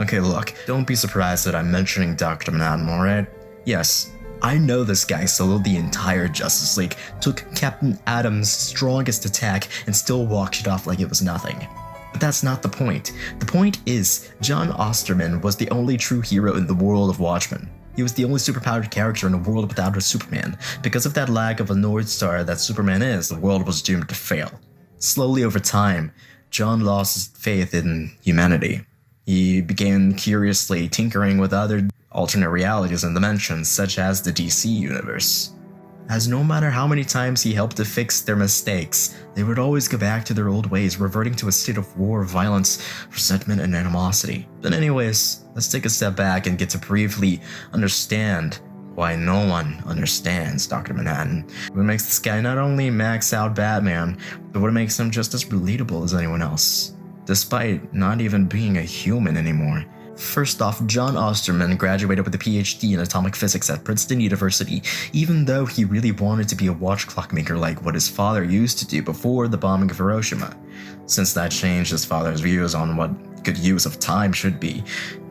Okay, look, don't be surprised that I'm mentioning Dr. Manhattan, alright? Yes, I know this guy soloed the entire Justice League, took Captain Atom's strongest attack, and still walked it off like it was nothing. But that's not the point. The point is, John Osterman was the only true hero in the world of Watchmen. He was the only superpowered character in a world without a Superman. Because of that lack of a North Star that Superman is, the world was doomed to fail. Slowly over time, John lost his faith in humanity. He began curiously tinkering with other alternate realities and dimensions, such as the DC universe. As no matter how many times he helped to fix their mistakes, they would always go back to their old ways, reverting to a state of war, violence, resentment, and animosity. But anyways, let's take a step back and get to briefly understand why no one understands Dr. Manhattan. What makes this guy not only max out Batman, but what makes him just as relatable as anyone else, despite not even being a human anymore. First off, John Osterman graduated with a PhD in atomic physics at Princeton University, even though he really wanted to be a watch clock maker like what his father used to do before the bombing of Hiroshima. Since that changed his father's views on what good use of time should be,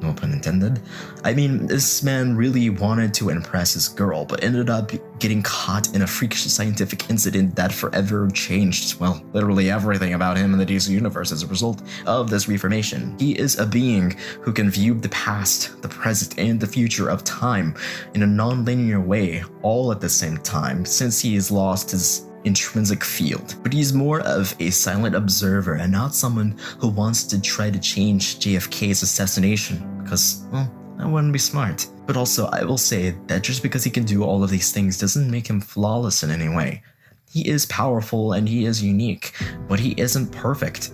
no pun intended. I mean, this man really wanted to impress his girl, but ended up getting caught in a freakish scientific incident that forever changed, well, literally everything about him in the DC universe as a result of this reformation. He is a being who can view the past, the present, and the future of time in a non-linear way, all at the same time, since he has lost his intrinsic field. But he's more of a silent observer and not someone who wants to try to change JFK's assassination, because, well, that wouldn't be smart. But also, I will say that just because he can do all of these things doesn't make him flawless in any way. He is powerful and he is unique, but he isn't perfect.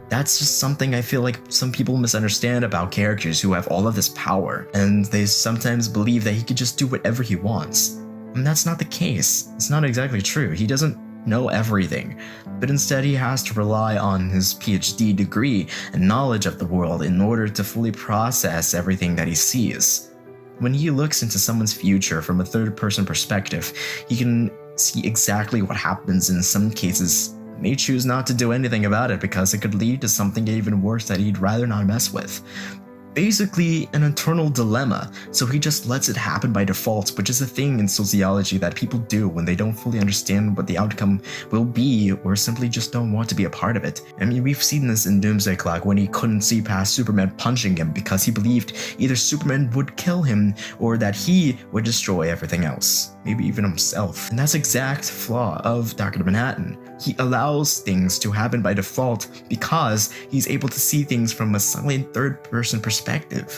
That's just something I feel like some people misunderstand about characters who have all of this power, and they sometimes believe that he could just do whatever he wants. And that's not the case. It's not exactly true. He doesn't know everything, but instead he has to rely on his PhD degree and knowledge of the world in order to fully process everything that he sees. When he looks into someone's future from a third-person perspective, he can see exactly what happens. In some cases, may choose not to do anything about it because it could lead to something even worse that he'd rather not mess with. Basically an internal dilemma, so he just lets it happen by default, which is a thing in sociology that people do when they don't fully understand what the outcome will be or simply just don't want to be a part of it. I mean, we've seen this in Doomsday Clock when he couldn't see past Superman punching him because he believed either Superman would kill him or that he would destroy everything else, maybe even himself. And that's the exact flaw of Dr. Manhattan. He allows things to happen by default because he's able to see things from a silent third-person perspective.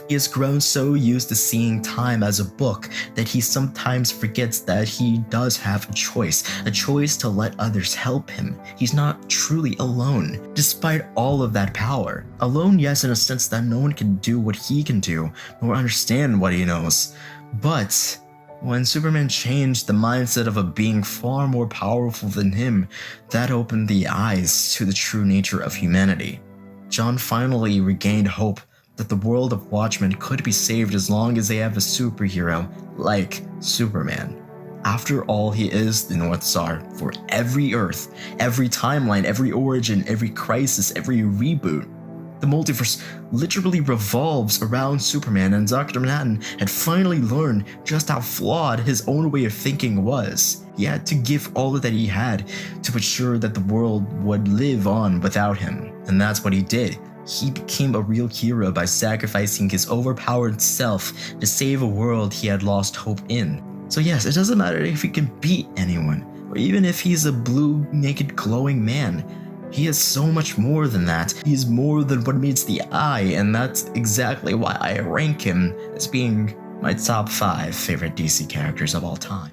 He has grown so used to seeing time as a book that he sometimes forgets that he does have a choice to let others help him. He's not truly alone, despite all of that power. Alone, yes, in a sense that no one can do what he can do, nor understand what he knows. But when Superman changed the mindset of a being far more powerful than him, that opened the eyes to the true nature of humanity. John finally regained hope that the world of Watchmen could be saved as long as they have a superhero like Superman. After all, he is the North Star for every Earth, every timeline, every origin, every crisis, every reboot. The multiverse literally revolves around Superman, and Dr. Manhattan had finally learned just how flawed his own way of thinking was. He had to give all that he had to ensure that the world would live on without him, and that's what he did. He became a real hero by sacrificing his overpowered self to save a world he had lost hope in. So yes, it doesn't matter if he can beat anyone, or even if he's a blue, naked, glowing man. He is so much more than that. He is more than what meets the eye, and that's exactly why I rank him as being my top 5 favorite DC characters of all time.